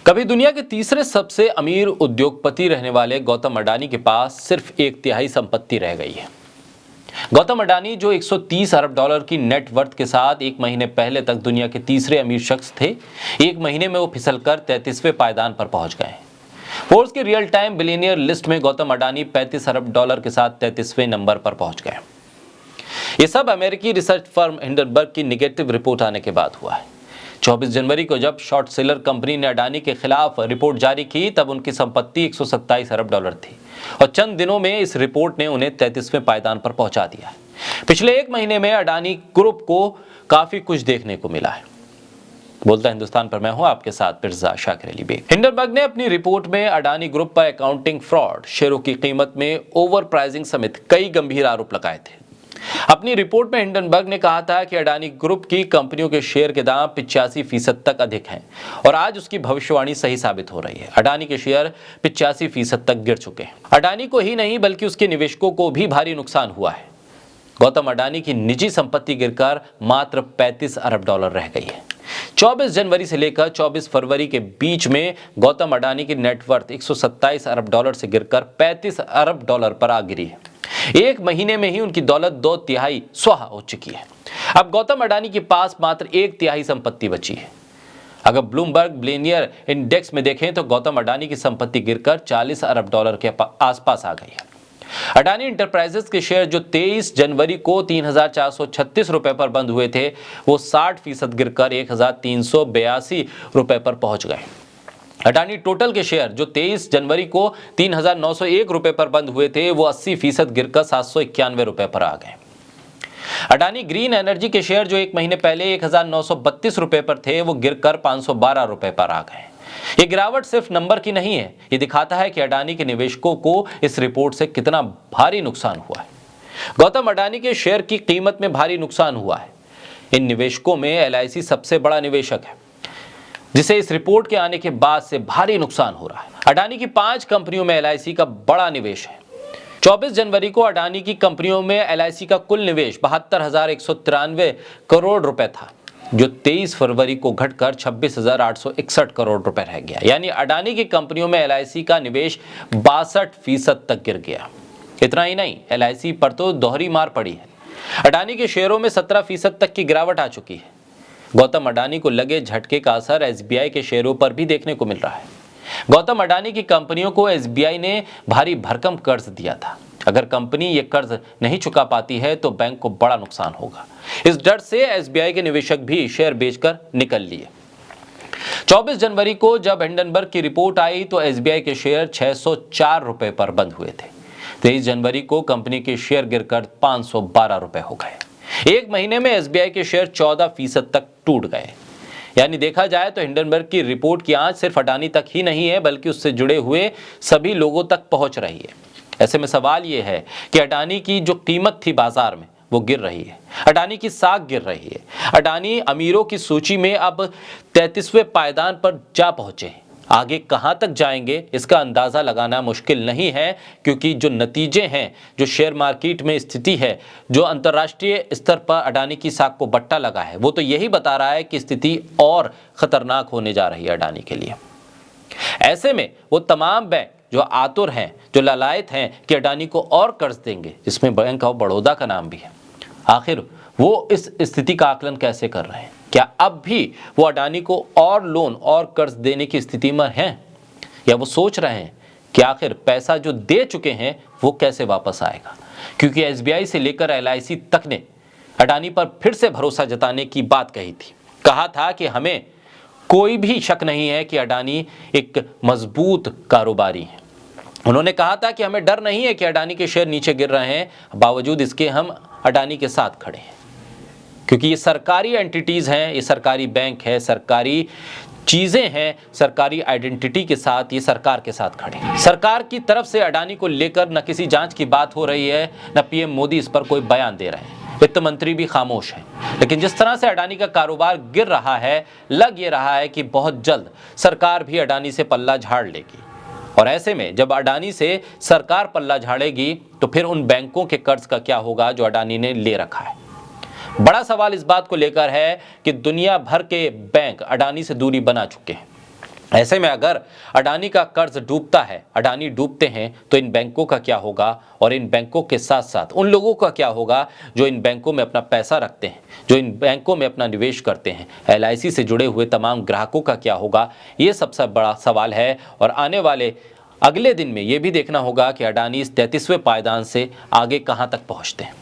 कभी दुनिया के तीसरे सबसे अमीर उद्योगपति रहने वाले गौतम अडानी के पास सिर्फ 1/3 संपत्ति रह गई है। गौतम अडानी जो 130 अरब डॉलर की नेट वर्थ के साथ एक महीने पहले तक दुनिया के तीसरे अमीर शख्स थे, एक महीने में वो फिसलकर 33वें पायदान पर पहुंच गए। फोर्ब्स की रियल टाइम बिलियनियर लिस्ट में गौतम अडानी 35 अरब डॉलर के साथ 33वें नंबर पर पहुंच गए। ये सब अमेरिकी रिसर्च फर्म हिंडनबर्ग की निगेटिव रिपोर्ट आने के बाद हुआ है। 24 जनवरी को जब शॉर्ट सेलर कंपनी ने अडानी के खिलाफ रिपोर्ट जारी की, तब उनकी संपत्ति 127 अरब डॉलर थी और चंद दिनों में इस रिपोर्ट ने उन्हें 33वें पायदान पर पहुंचा दिया है। पिछले एक महीने में अडानी ग्रुप को काफी कुछ देखने को मिला है। बोलता हिंदुस्तान पर मैं हूं आपके साथ मिर्जा शाकिर अली बेग। हिंडनबर्ग ने अपनी रिपोर्ट में अडानी ग्रुप पर अकाउंटिंग फ्रॉड, शेयरों की कीमत में ओवर प्राइसिंग समेत कई गंभीर आरोप लगाए थे। अपनी रिपोर्ट में हिंडनबर्ग ने कहा था कि अडानी ग्रुप की कंपनियों के शेयर के दाम 85% तक अधिक हैं और आज उसकी भविष्यवाणी सही साबित हो रही है। अडानी के शेयर 85% तक गिर चुके हैं। अडानी को ही नहीं बल्कि उसके निवेशकों को भी भारी नुकसान हुआ है। गौतम अडानी की निजी संपत्ति गिरकर मात्र 35 अरब डॉलर रह गई है। 24 जनवरी से लेकर 24 फरवरी के बीच में गौतम अडानी की नेटवर्थ 127 अरब डॉलर से गिरकर 35 अरब डॉलर पर आ गिरी है। एक महीने में ही उनकी दौलत 2/3 स्वाहा हो चुकी है। अब गौतम अडानी के पास मात्र 1/3 संपत्ति बची है। अगर ब्लूमबर्ग बिलियनियर इंडेक्स में देखें तो गौतम अडानी की संपत्ति गिरकर 40 अरब डॉलर के आसपास आ गई है। अडानी इंटरप्राइजेस के शेयर जो 23 जनवरी को 3,436 रुपए पर बंद हुए थे, वो 60% गिरकर 1,382 रुपए पर पहुंच गए। अडानी टोटल के शेयर जो 23 जनवरी को 3,901 रुपए पर बंद हुए थे, वो 80% गिरकर 791 रुपए पर आ गए। अडानी ग्रीन एनर्जी के शेयर जो एक महीने पहले 1,932 रुपए पर थे, वो गिरकर 512 रुपए पर आ गए। ये गिरावट सिर्फ नंबर की नहीं है, ये दिखाता है कि अडानी के निवेशकों को इस रिपोर्ट से कितना भारी नुकसान हुआ है। गौतम अडानी के शेयर की कीमत में भारी नुकसान हुआ है। इन निवेशकों में LIC सबसे बड़ा निवेशक है, जिसे इस रिपोर्ट के आने के बाद से भारी नुकसान हो रहा है। अडानी की 5 कंपनियों में LIC का बड़ा निवेश है। 24 जनवरी को अडानी की कंपनियों में LIC का कुल निवेश 72,193 करोड़ रुपए था, जो 23 फरवरी को घटकर 26,861 करोड़ रुपए रह गया। यानी अडानी की कंपनियों में LIC का निवेश 62% तक गिर गया। इतना ही नहीं, LIC पर तो दोहरी मार पड़ी है। अडानी के शेयरों में 17% तक की गिरावट आ चुकी है। गौतम अडानी को लगे झटके का असर SBI के शेयरों पर भी देखने को मिल रहा है। गौतम अडानी की कंपनियों को SBI ने भारी भरकम कर्ज दिया था। अगर कंपनी ये कर्ज नहीं चुका पाती है तो बैंक को बड़ा नुकसान होगा। इस डर से SBI के निवेशक भी शेयर बेचकर निकल लिए। 24 जनवरी को जब हिंडनबर्ग की रिपोर्ट आई तो SBI के शेयर 604 रुपए पर बंद हुए थे। 23 जनवरी को कंपनी के शेयर गिरकर 512 रुपए हो गए। एक महीने में SBI के शेयर 14% तक टूट गए। यानी देखा जाए तो हिंडनबर्ग की रिपोर्ट की आंच सिर्फ अडानी तक ही नहीं है, बल्कि उससे जुड़े हुए सभी लोगों तक पहुंच रही है। ऐसे में सवाल यह है कि अडानी की जो कीमत थी बाजार में, वो गिर रही है। अडानी की साख गिर रही है। अडानी अमीरों की सूची में अब 33वें पायदान पर जा पहुंचे। आगे कहां तक जाएंगे इसका अंदाजा लगाना मुश्किल नहीं है, क्योंकि जो नतीजे हैं, जो शेयर मार्केट में स्थिति है, जो अंतर्राष्ट्रीय स्तर पर अडानी की साख को बट्टा लगा है, वो तो यही बता रहा है कि स्थिति और खतरनाक होने जा रही है अडानी के लिए। ऐसे में वो तमाम बैंक जो आतुर हैं, जो लालायत हैं कि अडानी को और कर्ज देंगे, जिसमें बैंक ऑफ बड़ौदा का नाम भी है, आखिर वो इस स्थिति का आकलन कैसे कर रहे हैं? क्या अब भी वो अडानी को और लोन और कर्ज देने की स्थिति में हैं, या वो सोच रहे हैं कि आखिर पैसा जो दे चुके हैं वो कैसे वापस आएगा? क्योंकि SBI से लेकर LIC तक ने अडानी पर फिर से भरोसा जताने की बात कही थी। कहा था कि हमें कोई भी शक नहीं है कि अडानी एक मजबूत कारोबारी है। उन्होंने कहा था कि हमें डर नहीं है कि अडानी के शेयर नीचे गिर रहे हैं, बावजूद इसके हम अडानी के साथ खड़े हैं, क्योंकि ये सरकारी एंटिटीज हैं, ये सरकारी बैंक है, सरकारी चीजें हैं, सरकारी आइडेंटिटी के साथ ये सरकार के साथ खड़े हैं। सरकार की तरफ से अडानी को लेकर न किसी जांच की बात हो रही है, न PM मोदी इस पर कोई बयान दे रहे हैं, वित्त मंत्री भी खामोश है। लेकिन जिस तरह से अडानी का कारोबार गिर रहा है, लग ये रहा है कि बहुत जल्द सरकार भी अडानी से पल्ला झाड़ लेगी। और ऐसे में जब अडानी से सरकार पल्ला झाड़ेगी तो फिर उन बैंकों के कर्ज का क्या होगा जो अडानी ने ले रखा है? बड़ा सवाल इस बात को लेकर है कि दुनिया भर के बैंक अडानी से दूरी बना चुके हैं। ऐसे में अगर अडानी का कर्ज डूबता है, अडानी डूबते हैं, तो इन बैंकों का क्या होगा, और इन बैंकों के साथ साथ उन लोगों का क्या होगा जो इन बैंकों में अपना पैसा रखते हैं, जो इन बैंकों में अपना निवेश करते हैं। LIC से जुड़े हुए तमाम ग्राहकों का क्या होगा, ये सबसे बड़ा सवाल है। और आने वाले अगले दिन में ये भी देखना होगा कि अडानी इस 33वें पायदान से आगे कहां तक पहुंचते हैं।